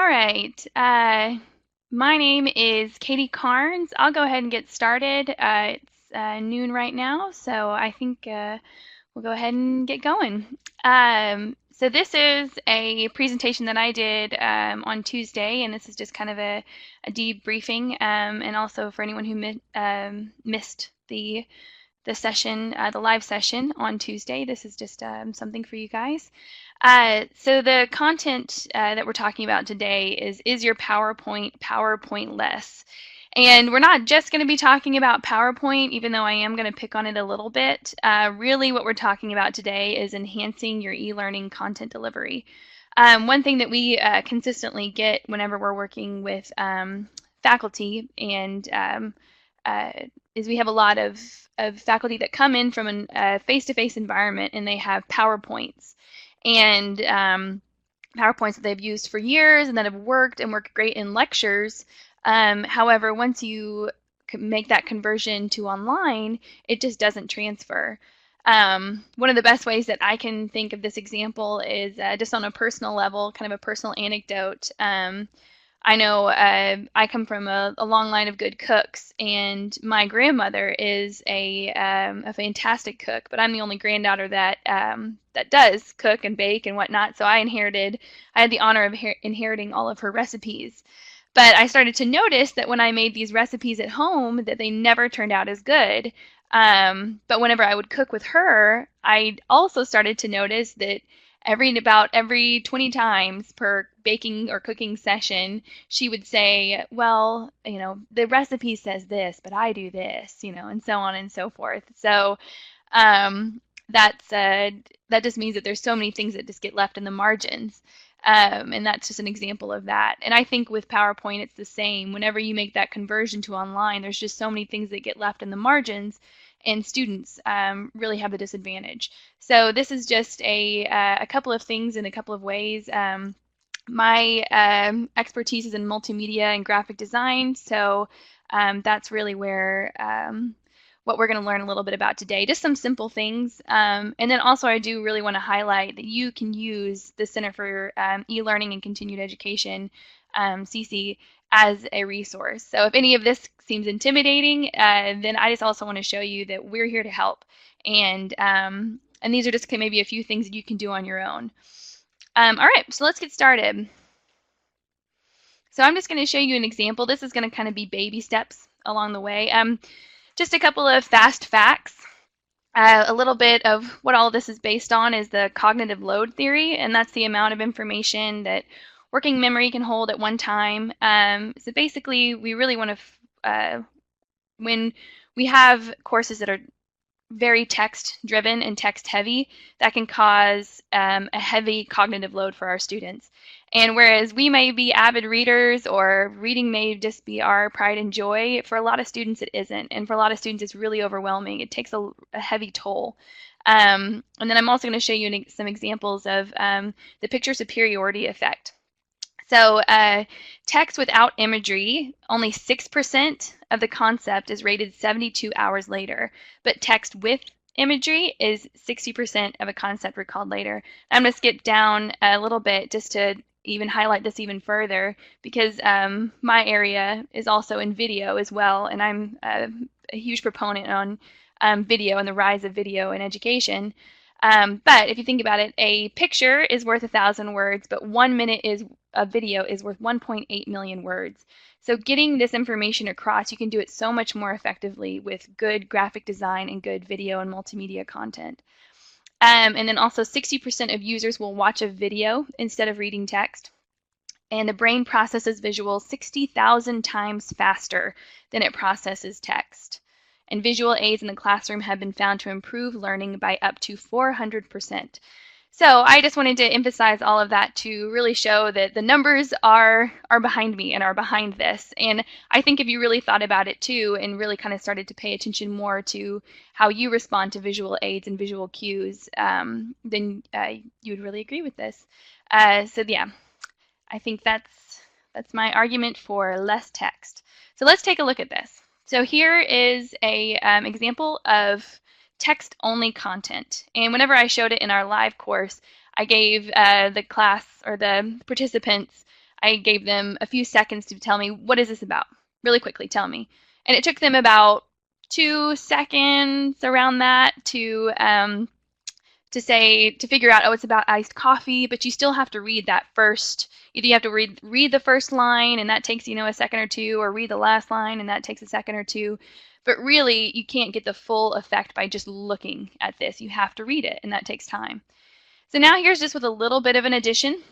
All right. My name is Katie Carnes. I'll go ahead and get started. It's noon right now, so I think we'll go ahead and get going. So this is a presentation that I did on Tuesday, and this is just kind of a debriefing, and also for anyone who missed the session, the live session on Tuesday. This is just something for you guys. So the content that we're talking about today is your PowerPoint PowerPoint-less? And we're not just going to be talking about PowerPoint, even though I am going to pick on it a little bit. Really what we're talking about today is enhancing your e-learning content delivery. One thing that we consistently get whenever we're working with faculty and is we have a lot of faculty that come in from a face-to-face environment and they have PowerPoints. And PowerPoints that they've used for years and that have worked great in lectures. However, once you make that conversion to online, it just doesn't transfer. One of the best ways that I can think of this example is just on a personal level, kind of a personal anecdote. I know I come from a long line of good cooks, and my grandmother is a fantastic cook, but I'm the only granddaughter that does cook and bake and whatnot. So I had the honor of inheriting all of her recipes. But I started to notice that when I made these recipes at home, that they never turned out as good. But whenever I would cook with her, I also started to notice that about every 20 times per baking or cooking session, she would say, well, the recipe says this, but I do this, and so on and so forth. So that just means that there's so many things that just get left in the margins. And that's just an example of that. And I think with PowerPoint, it's the same. Whenever you make that conversion to online, there's just so many things that get left in the margins, and students really have the disadvantage. So this is just a couple of things in a couple of ways. My expertise is in multimedia and graphic design, so that's really where what we're going to learn a little bit about today. Just some simple things. And then also I do really want to highlight that you can use the Center for E-Learning and Continued Education, CeCE, as a resource. So if any of this seems intimidating, then I just also want to show you that we're here to help. And these are just maybe a few things that you can do on your own. All right, so let's get started. So I'm just going to show you an example. This is going to kind of be baby steps along the way. Just a couple of fast facts. A little bit of what all of this is based on is the cognitive load theory, and that's the amount of information that working memory can hold at one time. So basically, we really want to, when we have courses that are very text-driven and text-heavy, that can cause a heavy cognitive load for our students. And whereas we may be avid readers or reading may just be our pride and joy, for a lot of students it isn't. And for a lot of students it's really overwhelming. It takes a heavy toll. And then I'm also going to show you some examples of the picture superiority effect. So text without imagery, only 6% of the concept is rated 72 hours later, but text with imagery is 60% of a concept recalled later. I'm going to skip down a little bit just to even highlight this even further, because my area is also in video as well, and I'm a huge proponent on video and the rise of video in education. But if you think about it, a picture is worth 1,000 words, but 1 minute of video is worth 1.8 million words. So getting this information across, you can do it so much more effectively with good graphic design and good video and multimedia content. And then also 60% of users will watch a video instead of reading text. And the brain processes visuals 60,000 times faster than it processes text. And visual aids in the classroom have been found to improve learning by up to 400%. So I just wanted to emphasize all of that to really show that the numbers are behind me and are behind this. And I think if you really thought about it too and really kind of started to pay attention more to how you respond to visual aids and visual cues, then you would really agree with this. So yeah, I think that's my argument for less text. So let's take a look at this. So here is a example of text-only content. And whenever I showed it in our live course, I gave the class or the participants I gave them a few seconds to tell me, what is this about? Really quickly, tell me. And it took them about 2 seconds around that to figure out, oh, it's about iced coffee, but you still have to read that first. Either you have to read the first line, and that takes, a second or two, or read the last line, and that takes a second or two. But really, you can't get the full effect by just looking at this. You have to read it, and that takes time. So now here's just with a little bit of an addition.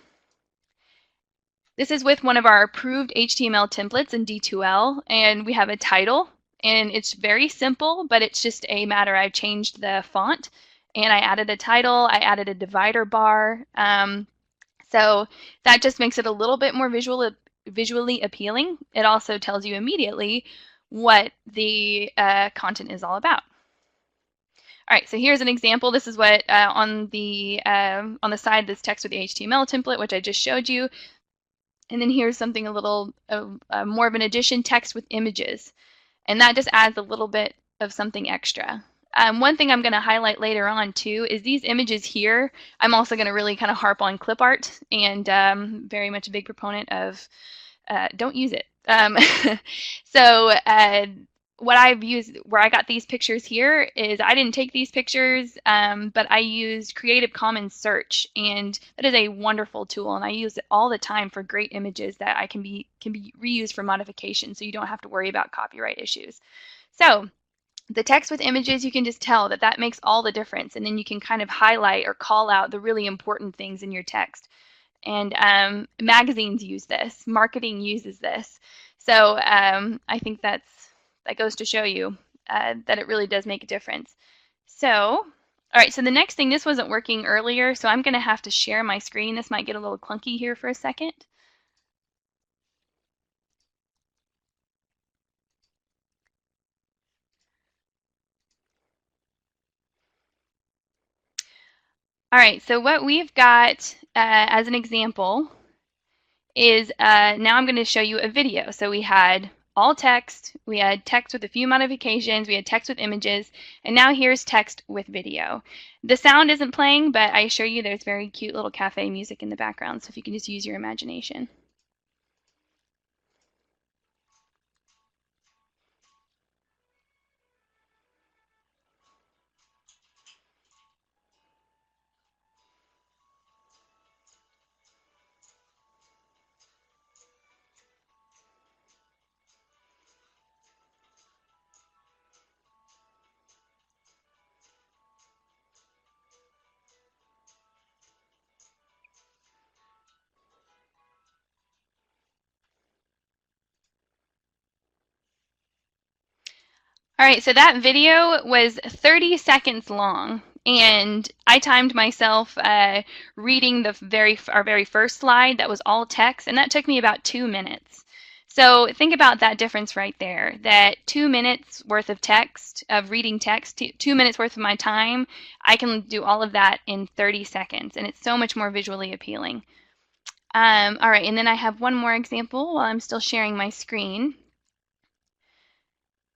This is with one of our approved HTML templates in D2L, and we have a title, and it's very simple, but it's just a matter. I've changed the font, and I added a title. I added a divider bar. So that just makes it a little bit more visually appealing. It also tells you immediately what the content is all about. All right, so here's an example. This is what on the side, this text with the HTML template, which I just showed you. And then here's something a little more of an addition, text with images. And that just adds a little bit of something extra. One thing I'm going to highlight later on too is these images here. I'm also going to really kind of harp on clip art, and very much a big proponent of don't use it. So what I've used, where I got these pictures here, is I didn't take these pictures, but I used Creative Commons search, and that is a wonderful tool, and I use it all the time for great images that can be reused for modification, so you don't have to worry about copyright issues. So the text with images, you can just tell that makes all the difference, and then you can kind of highlight or call out the really important things in your text. And magazines use this, marketing uses this. So I think that goes to show you that it really does make a difference. So, all right, so the next thing, this wasn't working earlier, so I'm going to have to share my screen. This might get a little clunky here for a second. All right, so what we've got as an example is now I'm going to show you a video. So we had all text, we had text with a few modifications, we had text with images, and now here's text with video. The sound isn't playing, but I assure you there's very cute little cafe music in the background, so if you can just use your imagination. All right, so that video was 30 seconds long, and I timed myself reading our very first slide that was all text, and that took me about 2 minutes. So think about that difference right there, that 2 minutes worth of text, of reading text, 2 minutes worth of my time, I can do all of that in 30 seconds, and it's so much more visually appealing. All right, and then I have one more example while I'm still sharing my screen.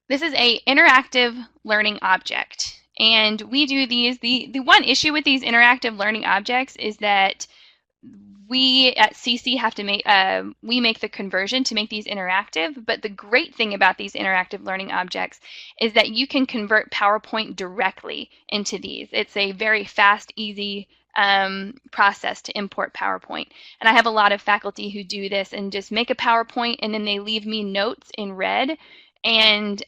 This is a interactive learning object, and we do these. The one issue with these interactive learning objects is that we at CeCE have to make the conversion to make these interactive. But the great thing about these interactive learning objects is that you can convert PowerPoint directly into these. It's a very fast, easy process to import PowerPoint. And I have a lot of faculty who do this and just make a PowerPoint, and then they leave me notes in red and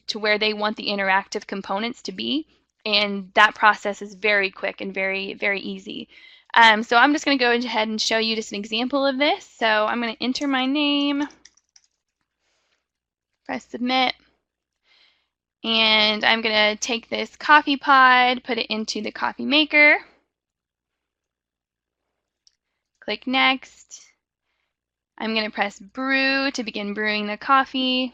to where they want the interactive components to be. And that process is very quick and very, very easy. So I'm just going to go ahead and show you just an example of this. So I'm going to enter my name, press submit, and I'm going to take this coffee pod, put it into the coffee maker, click next. I'm going to press brew to begin brewing the coffee.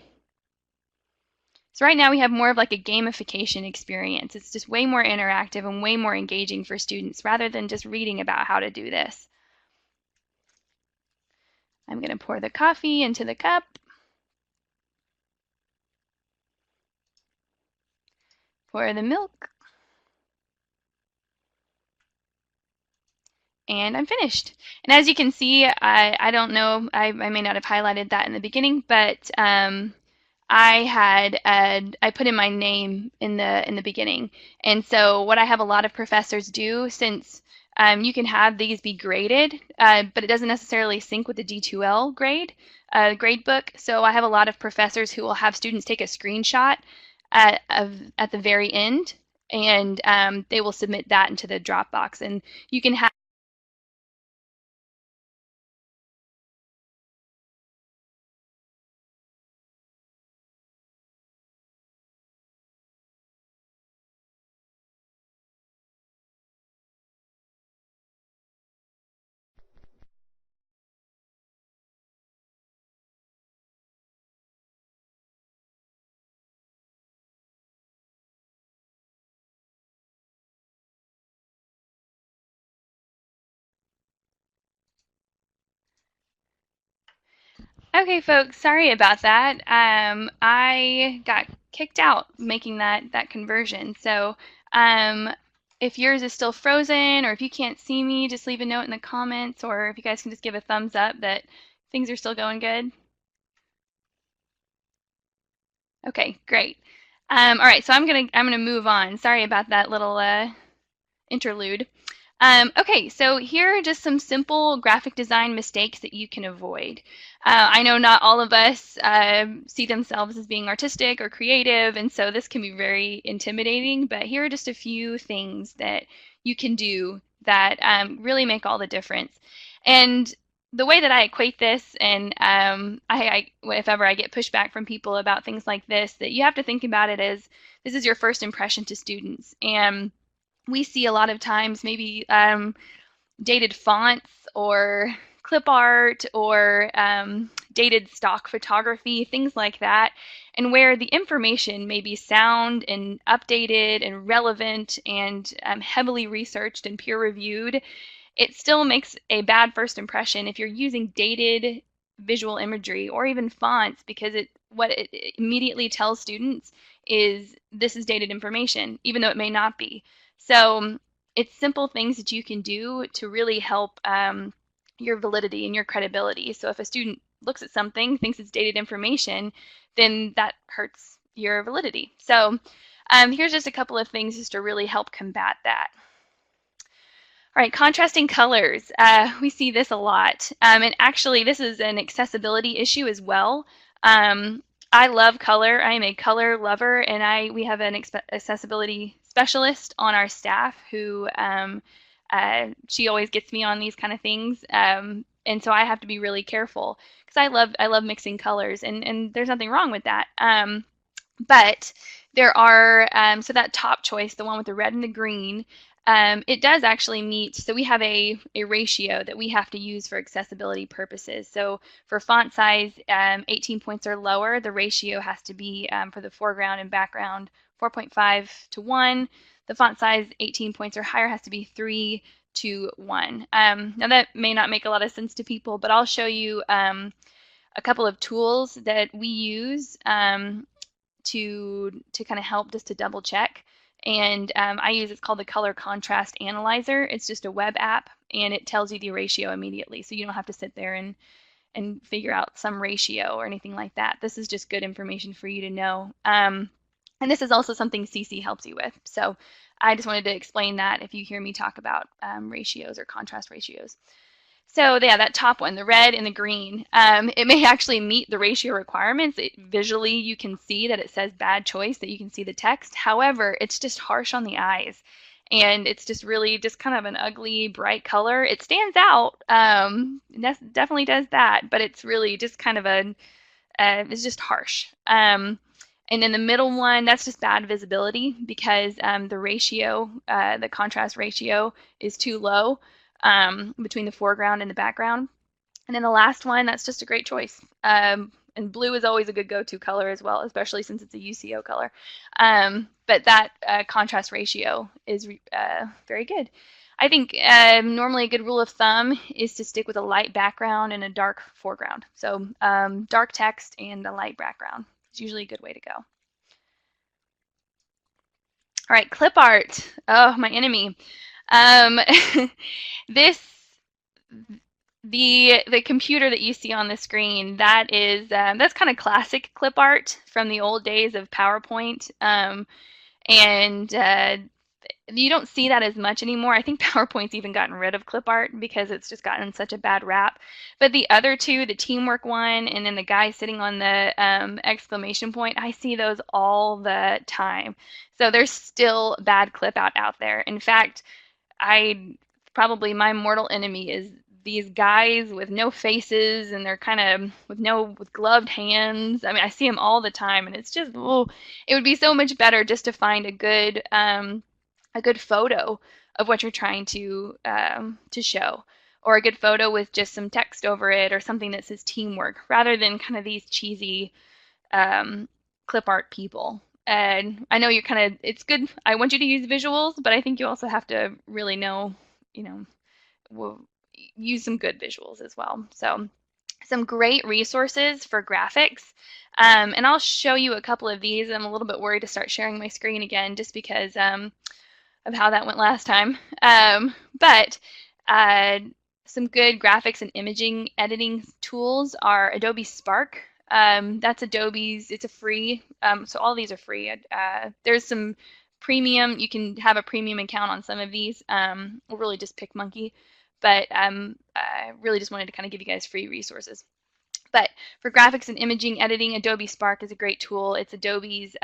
So right now we have more of like a gamification experience. It's just way more interactive and way more engaging for students rather than just reading about how to do this. I'm going to pour the coffee into the cup. Pour the milk. and I'm finished. And as you can see, I don't know, I may not have highlighted that in the beginning, but I put in my name in the beginning. And so what I have a lot of professors do, since you can have these be graded, but it doesn't necessarily sync with the D2L grade book. So I have a lot of professors who will have students take a screenshot at the very end, and they will submit that into the Dropbox. And you can have Okay, folks, sorry about that. I got kicked out making that conversion. So, um, if yours is still frozen, or if you can't see me, just leave a note in the comments, or if you guys can just give a thumbs up that things are still going good. Okay, great. All right, so I'm gonna move on. Sorry about that little interlude. Okay, so here are just some simple graphic design mistakes that you can avoid. I know not all of us see themselves as being artistic or creative, and so this can be very intimidating, but here are just a few things that you can do that really make all the difference. And the way that I equate this, and if ever I get pushback from people about things like this, that you have to think about it as this is your first impression to students. And we see a lot of times maybe dated fonts or clip art or dated stock photography, things like that, and where the information may be sound and updated and relevant and heavily researched and peer reviewed. It still makes a bad first impression if you're using dated visual imagery or even fonts, because what it immediately tells students is this is dated information, even though it may not be. So it's simple things that you can do to really help your validity and your credibility. So if a student looks at something, thinks it's dated information, then that hurts your validity. So here's just a couple of things just to really help combat that. All right, contrasting colors. We see this a lot. And actually, this is an accessibility issue as well. I love color. I am a color lover, and we have an accessibility specialist on our staff who she always gets me on these kind of things. And so I have to be really careful because I love mixing colors, and there's nothing wrong with that. But there are, so that top choice, the one with the red and the green, it does actually meet, so we have a ratio that we have to use for accessibility purposes. So for font size, 18 points or lower, the ratio has to be for the foreground and background 4.5 to 1. The font size 18 points or higher has to be 3 to 1. Now that may not make a lot of sense to people, but I'll show you a couple of tools that we use to kind of help just to double check. And it's called the Color Contrast Analyzer. It's just a web app, and it tells you the ratio immediately. So you don't have to sit there and figure out some ratio or anything like that. This is just good information for you to know. And this is also something CeCE helps you with. So I just wanted to explain that if you hear me talk about ratios or contrast ratios. So yeah, that top one, the red and the green, it may actually meet the ratio requirements. Visually, you can see that it says bad choice, that you can see the text. However, it's just harsh on the eyes. And it's just really just kind of an ugly, bright color. It stands out, definitely does that, but it's really just kind of it's just harsh. And then the middle one, that's just bad visibility because the ratio, the contrast ratio is too low between the foreground and the background. And then the last one, that's just a great choice. And blue is always a good go-to color as well, especially since it's a UCO color. But that contrast ratio is very good. I think normally a good rule of thumb is to stick with a light background and a dark foreground. So dark text and a light background is usually a good way to go. All right, clip art. Oh, my enemy. Um, this the computer that you see on the screen, that is that's kind of classic clip art from the old days of PowerPoint, and you don't see that as much anymore. I think PowerPoint's even gotten rid of clip art because it's just gotten such a bad rap. But the other two, the teamwork one, and then the guy sitting on the exclamation point, I see those all the time. So there's still bad clip out there. In fact, I probably my mortal enemy is these guys with no faces and they're kind of with gloved hands. I mean, I see them all the time, and it's just oh, it would be so much better just to find a good photo of what you're trying to show, or a good photo with just some text over it or something that says teamwork, rather than kind of these cheesy clip art people. And I know you're kind of, it's good. I want you to use visuals, but I think you also have to really know, you know, use some good visuals as well. So some great resources for graphics. And I'll show you a couple of these. I'm a little bit worried to start sharing my screen again just because of how that went last time. But some good graphics and imaging editing tools are Adobe Spark. That's Adobe's, it's a free, so all these are free. There's some premium, you can have a premium account on some of these, or really just pick Monkey, but I really just wanted to kind of give you guys free resources. But for graphics and imaging editing, Adobe Spark is a great tool. It's Adobe's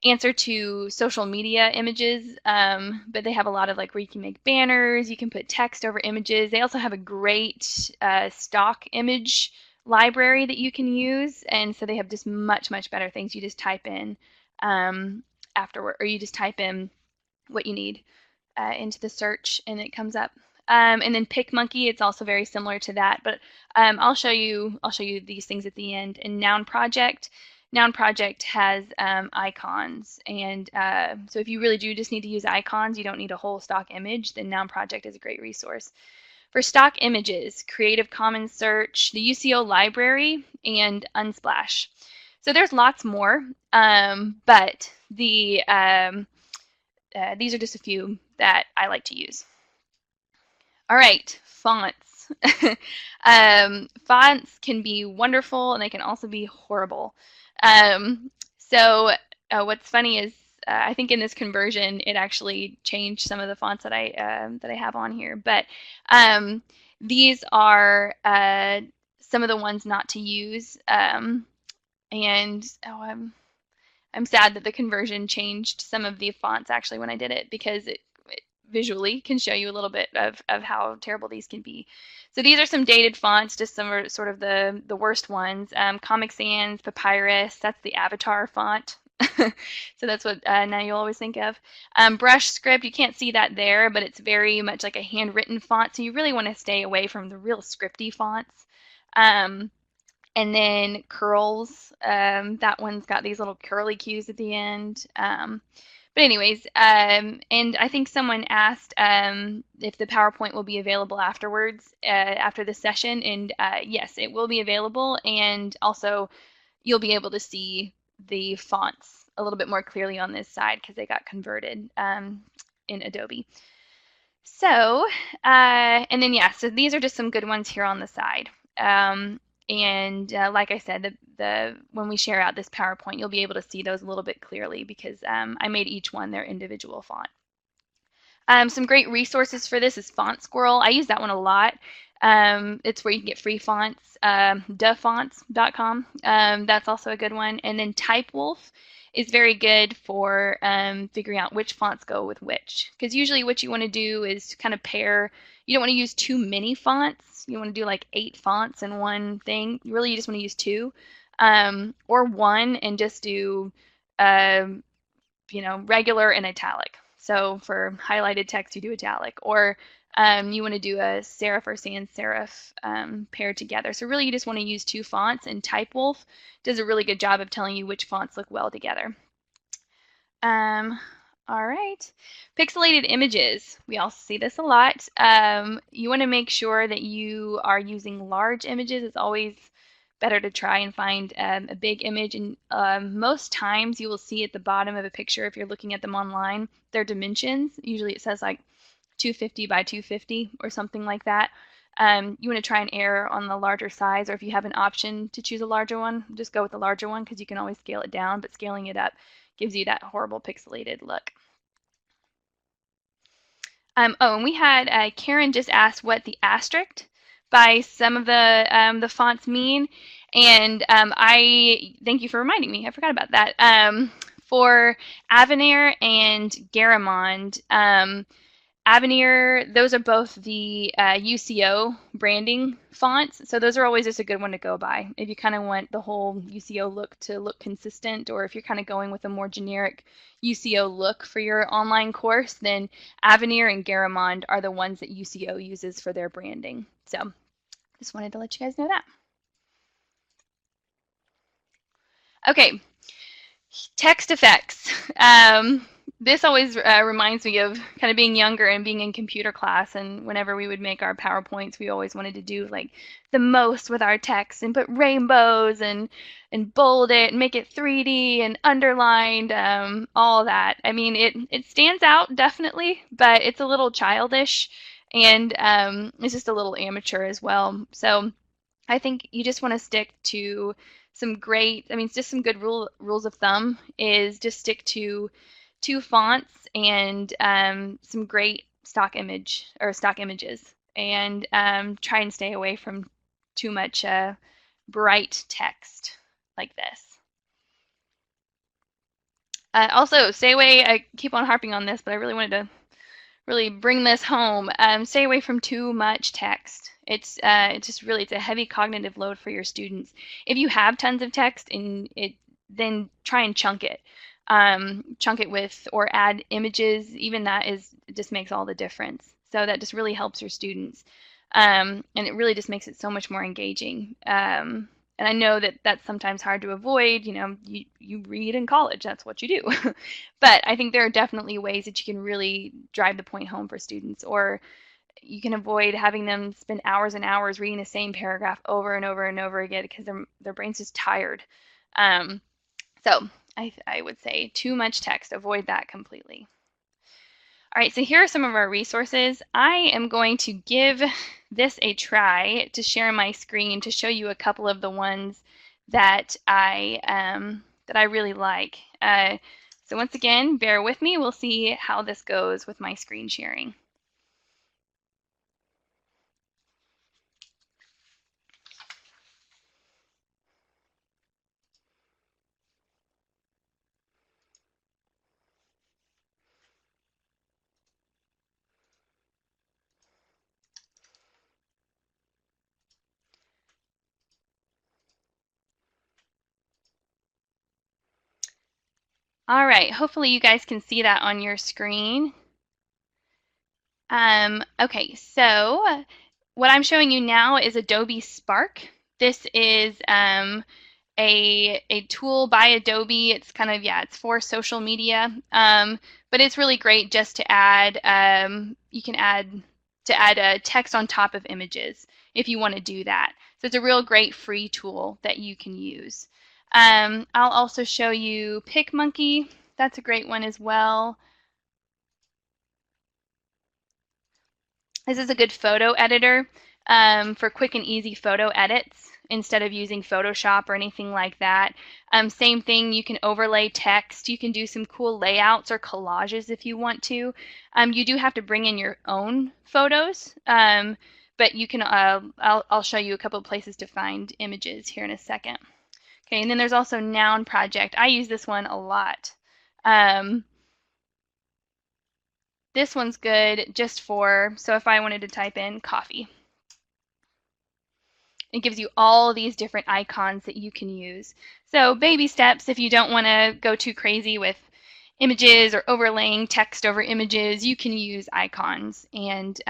answer to social media images, but they have a lot of like where you can make banners, you can put text over images. They also have a great stock image library that you can use, and so they have just much better things. You just type in afterward, or you just type in what you need into the search, and it comes up. And then PicMonkey, it's also very similar to that, but I'll show you these things at the end. And Noun Project has icons, and so if you really do just need to use icons, you don't need a whole stock image, then Noun Project is a great resource. For stock images, Creative Commons Search, the UCO Library, and Unsplash. So there's lots more, but these are just a few that I like to use. All right, fonts. Fonts can be wonderful, and they can also be horrible. So what's funny is I think in this conversion it actually changed some of the fonts that I have on here, but these are some of the ones not to use, and I'm sad that the conversion changed some of the fonts actually when I did it, because it visually can show you a little bit of how terrible these can be. So these are some dated fonts, just some are sort of the worst ones. Comic Sans, Papyrus, that's the Avatar font. So that's what now you'll always think of. Brush Script, you can't see that there, but it's very much like a handwritten font, so you really want to stay away from the real scripty fonts. And then Curls, that one's got these little curly cues at the end. But anyways, and I think someone asked if the PowerPoint will be available afterwards, after the session, and yes, it will be available, and also you'll be able to see the fonts a little bit more clearly on this side because they got converted in Adobe. So, and then yeah, so these are just some good ones here on the side. And like I said, when we share out this PowerPoint, you'll be able to see those a little bit clearly because I made each one their individual font. Some great resources for this is Font Squirrel. I use that one a lot. It's where you can get free fonts, dafonts.com. That's also a good one. And then Typewolf is very good for figuring out which fonts go with which. Because usually what you want to do is kind of pair, you don't want to use too many fonts. You want to do like 8 fonts in one thing. Really, you just want to use 2 or 1 and just do, regular and italic. So for highlighted text, you do italic. Or you want to do a serif or sans serif paired together. So really, you just want to use 2 fonts, and Typewolf does a really good job of telling you which fonts look well together. All right, pixelated images. We also see this a lot. You want to make sure that you are using large images. It's always better to try and find a big image, and most times you will see at the bottom of a picture, if you're looking at them online, their dimensions. Usually it says like 250 by 250 or something like that. You want to try and err on the larger size, or if you have an option to choose a larger one, just go with the larger one because you can always scale it down, but scaling it up gives you that horrible pixelated look. Oh, and we had Karen just asked what the asterisk by some of the fonts mean, and I thank you for reminding me. I forgot about that. For Avenir and Garamond, Avenir, those are both the UCO branding fonts, so those are always just a good one to go by if you kind of want the whole UCO look to look consistent, or if you're kind of going with a more generic UCO look for your online course, then Avenir and Garamond are the ones that UCO uses for their branding. So just wanted to let you guys know that. Okay, text effects. This always reminds me of kind of being younger and being in computer class, and whenever we would make our PowerPoints, we always wanted to do like the most with our text and put rainbows and bold it and make it 3D and underlined, all that. I mean, it stands out definitely, but it's a little childish, and it's just a little amateur as well. So I think you just want to stick to some great, I mean, just some good rules of thumb is just stick to 2 fonts and some great stock images, and try and stay away from too much bright text like this. Also, stay away, I keep on harping on this, but I really wanted to really bring this home. Stay away from too much text. It's just really, it's a heavy cognitive load for your students. If you have tons of text then try and chunk it. Chunk it with, or add images. Even that just makes all the difference. So that just really helps your students. And it really just makes it so much more engaging. And I know that that's sometimes hard to avoid. You know, you read in college, that's what you do. But I think there are definitely ways that you can really drive the point home for students, or you can avoid having them spend hours and hours reading the same paragraph over and over and over again because their brain's just tired. So I would say too much text, avoid that completely. All right, so here are some of our resources. I am going to give this a try to share my screen to show you a couple of the ones that I really like. So once again, bear with me. We'll see how this goes with my screen sharing. All right, hopefully you guys can see that on your screen. Okay, so what I'm showing you now is Adobe Spark. This is a tool by Adobe. It's kind of, yeah, it's for social media, but it's really great just to add, you can add text on top of images if you want to do that. So it's a real great free tool that you can use. I'll also show you PicMonkey. That's a great one as well. This is a good photo editor for quick and easy photo edits instead of using Photoshop or anything like that. Same thing, you can overlay text. You can do some cool layouts or collages if you want to. You do have to bring in your own photos, but you can. I'll show you a couple of places to find images here in a second. Okay, and then there's also Noun Project. I use this one a lot. This one's good just for, so if I wanted to type in coffee, it gives you all these different icons that you can use. So baby steps, if you don't want to go too crazy with images or overlaying text over images, you can use icons and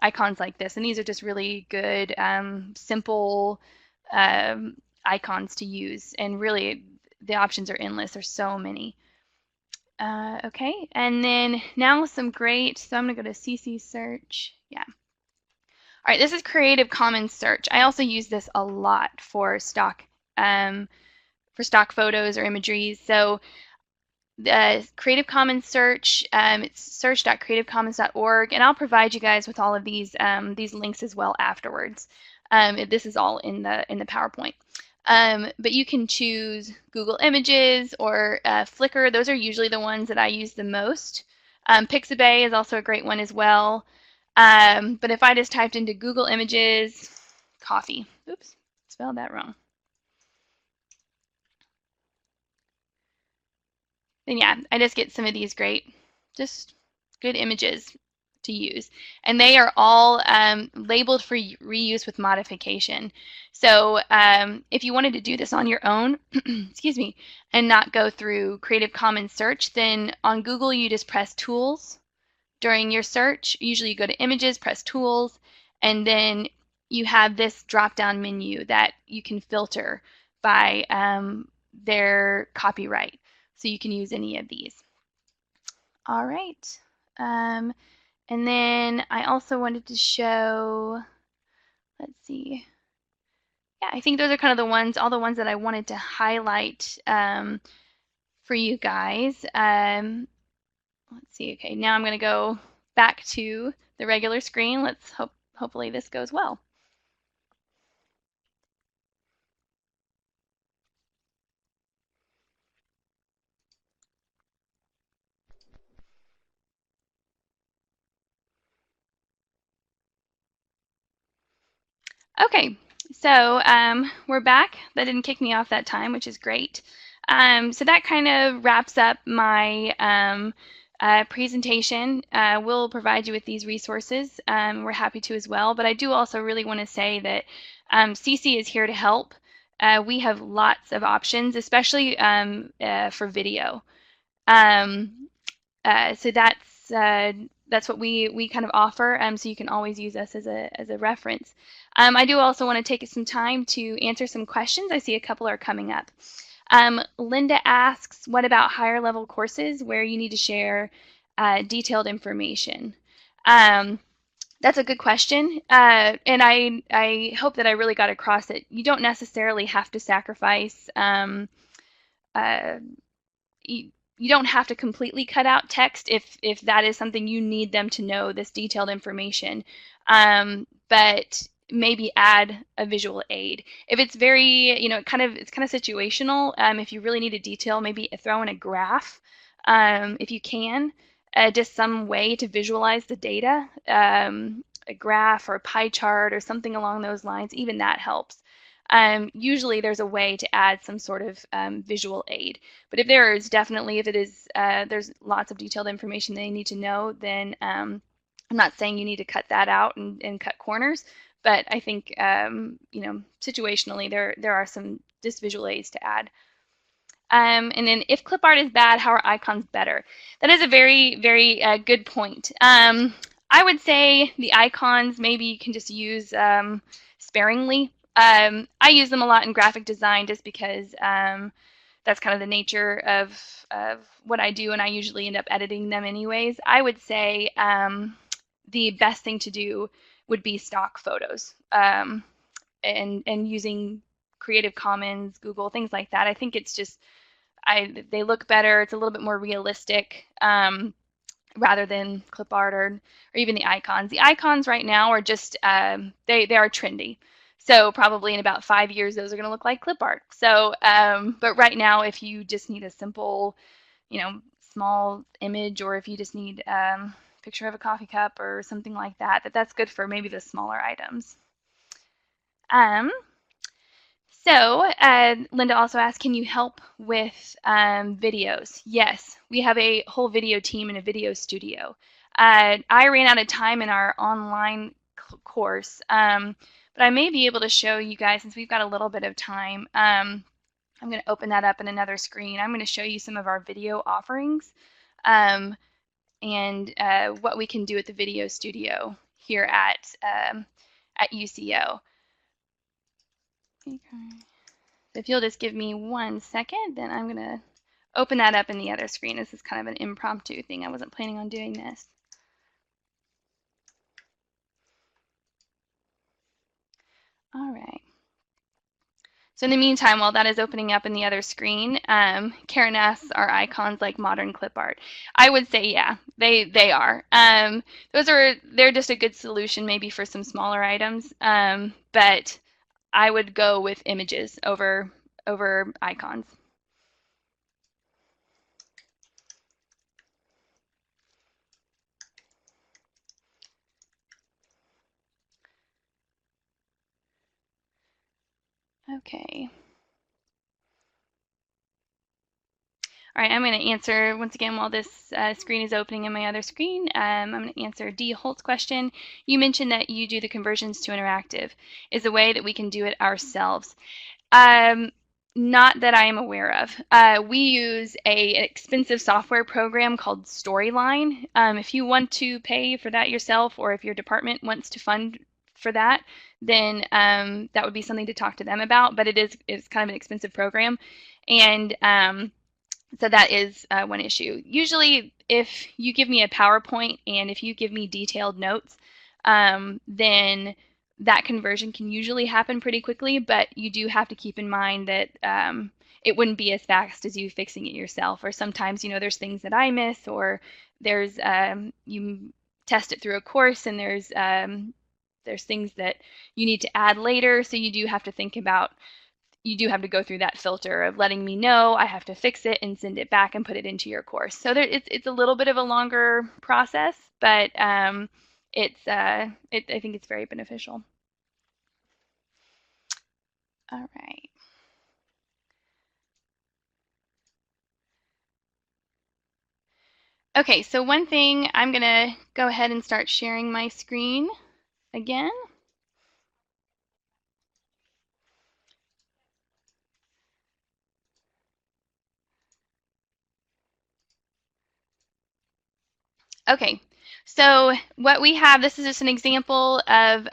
icons like this. And these are just really good, simple icons to use. And really, the options are endless. There's so many. Okay, and then now some great, so I'm going to go to CeCE search. Yeah. All right, this is Creative Commons search. I also use this a lot for stock photos or imagery. So Creative Commons search. It's search.creativecommons.org, and I'll provide you guys with all of these links as well afterwards. This is all in the PowerPoint. But you can choose Google Images or Flickr. Those are usually the ones that I use the most. Pixabay is also a great one as well. But if I just typed into Google Images, coffee. Oops, spelled that wrong. Then yeah, I just get some of these great, just good images to use. And they are all labeled for reuse with modification. So if you wanted to do this on your own, excuse me, and not go through Creative Commons search, then on Google you just press Tools during your search. Usually you go to Images, press Tools, and then you have this drop-down menu that you can filter by their copyright. So you can use any of these. All right. And then I also wanted to show, let's see. Yeah, I think those are kind of the ones, all the ones that I wanted to highlight for you guys. Let's see. Okay, now I'm going to go back to the regular screen. Let's hopefully this goes well. Okay, so we're back. That didn't kick me off that time, which is great. So that kind of wraps up my presentation. We'll provide you with these resources. We're happy to as well, but I do also really want to say that CeCE is here to help. We have lots of options, especially for video. So that's what we kind of offer. So you can always use us as a reference. I do also want to take some time to answer some questions. I see a couple are coming up. Linda asks, what about higher level courses where you need to share detailed information? That's a good question, and I hope that I really got across it. You don't necessarily have to sacrifice. You don't have to completely cut out text if that is something you need them to know, this detailed information. But maybe add a visual aid. If it's very, it's kind of situational. If you really need a detail, maybe throw in a graph, if you can, just some way to visualize the data, a graph or a pie chart or something along those lines. Even that helps. Usually there's a way to add some sort of visual aid. But if there's lots of detailed information they need to know, then I'm not saying you need to cut that out and cut corners, but I think situationally there are some just visual aids to add. And then if clip art is bad, how are icons better? That is a very, very good point. I would say the icons maybe you can just use sparingly. I use them a lot in graphic design just because that's kind of the nature of what I do, and I usually end up editing them anyways. I would say the best thing to do would be stock photos and using Creative Commons, Google, things like that. I think it's just they look better. It's a little bit more realistic. Rather than clip art or even the icons. The icons right now are just, they are trendy. So probably in about 5 years, those are going to look like clip art. So, but right now, if you just need a simple, small image, or if you just need a picture of a coffee cup or something like that, that's good for maybe the smaller items. So Linda also asked, can you help with videos? Yes, we have a whole video team and a video studio. I ran out of time in our online course, but I may be able to show you guys, since we've got a little bit of time. I'm going to open that up in another screen. I'm going to show you some of our video offerings and what we can do at the video studio here at UCO. Okay. If you'll just give me 1 second, then I'm going to open that up in the other screen. This is kind of an impromptu thing. I wasn't planning on doing this. All right. So in the meantime, while that is opening up in the other screen, Karen asks, are icons like modern clip art? I would say, yeah, they are. They're just a good solution maybe for some smaller items, but I would go with images over icons. Okay. All right, I'm going to answer once again while this screen is opening in my other screen. I'm going to answer D. Holt's question. You mentioned that you do the conversions to interactive. Is a way that we can do it ourselves? Not that I am aware of. We use an expensive software program called Storyline. If you want to pay for that yourself, or if your department wants to fund for that, then that would be something to talk to them about. But it's kind of an expensive program, and so that is one issue. Usually, if you give me a PowerPoint and if you give me detailed notes, then that conversion can usually happen pretty quickly, but you do have to keep in mind that it wouldn't be as fast as you fixing it yourself. Or sometimes, there's things that I miss, or there's you test it through a course and there's things that you need to add later, so you do have to go through that filter of letting me know I have to fix it and send it back and put it into your course. So it's a little bit of a longer process, but I think it's very beneficial. All right. Okay, so one thing, I'm going to go ahead and start sharing my screen again. Okay, so what we have, this is just an example of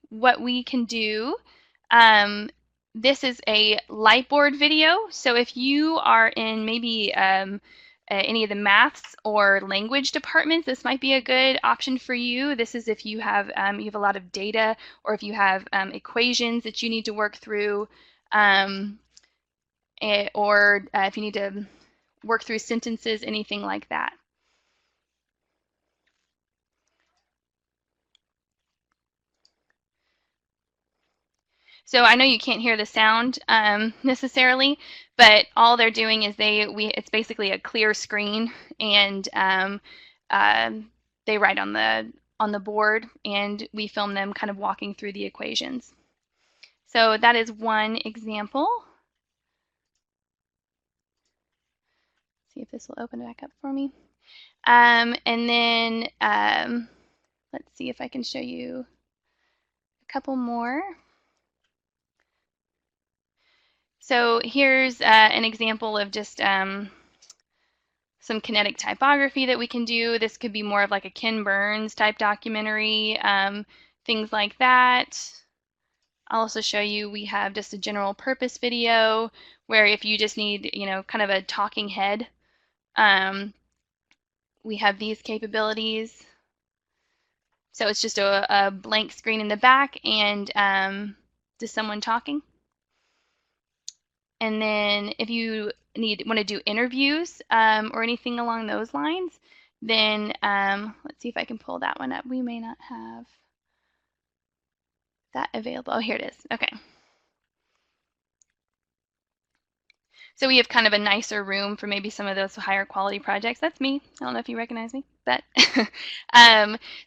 what we can do. This is a Lightboard video. So if you are in maybe any of the maths or language departments, this might be a good option for you. This is if you have a lot of data, or if you have equations that you need to work through, or if you need to work through sentences, anything like that. So I know you can't hear the sound necessarily, but all they're doing is it's basically a clear screen, and they write on the board, and we film them kind of walking through the equations. So that is one example. See if this will open it back up for me. And then let's see if I can show you a couple more. So here's an example of just some kinetic typography that we can do. This could be more of like a Ken Burns type documentary, things like that. I'll also show you, we have just a general purpose video where if you just need, kind of a talking head, we have these capabilities. So it's just a blank screen in the back and just someone talking. And then if you want to do interviews or anything along those lines, then let's see if I can pull that one up. We may not have that available. Oh, here it is. Okay. So we have kind of a nicer room for maybe some of those higher quality projects. That's me. I don't know if you recognize me, but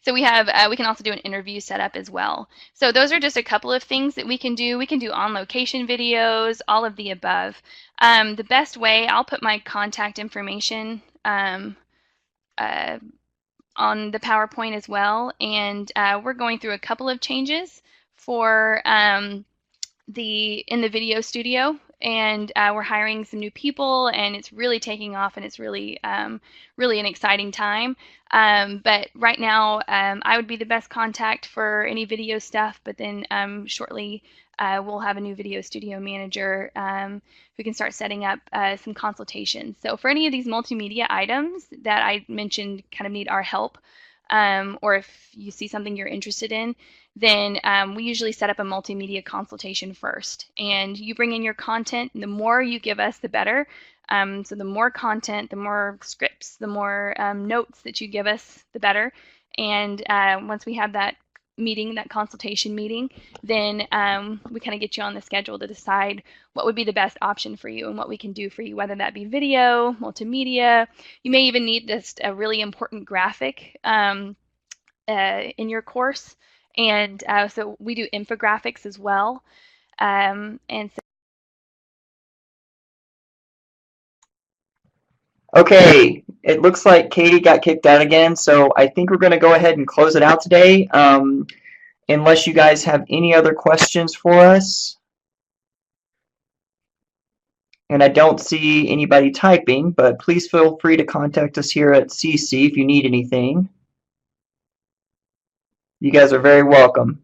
so we have we can also do an interview setup as well. So those are just a couple of things that we can do. We can do on location videos, all of the above. The best way, I'll put my contact information on the PowerPoint as well, and we're going through a couple of changes for in the video studio, and we're hiring some new people, and it's really taking off, and it's really really an exciting time. But right now, I would be the best contact for any video stuff, but then shortly we'll have a new video studio manager who can start setting up some consultations. So for any of these multimedia items that I mentioned kind of need our help, or if you see something you're interested in, then we usually set up a multimedia consultation first. And you bring in your content, and the more you give us, the better. So the more content, the more scripts, the more notes that you give us, the better. And once we have that meeting, that consultation meeting, then we kind of get you on the schedule to decide what would be the best option for you and what we can do for you, whether that be video, multimedia. You may even need just a really important graphic in your course. And so we do infographics as well. And so Okay, it looks like Katie got kicked out again, so I think we're going to go ahead and close it out today. Unless you guys have any other questions for us. And I don't see anybody typing, but please feel free to contact us here at CeCE if you need anything. You guys are very welcome.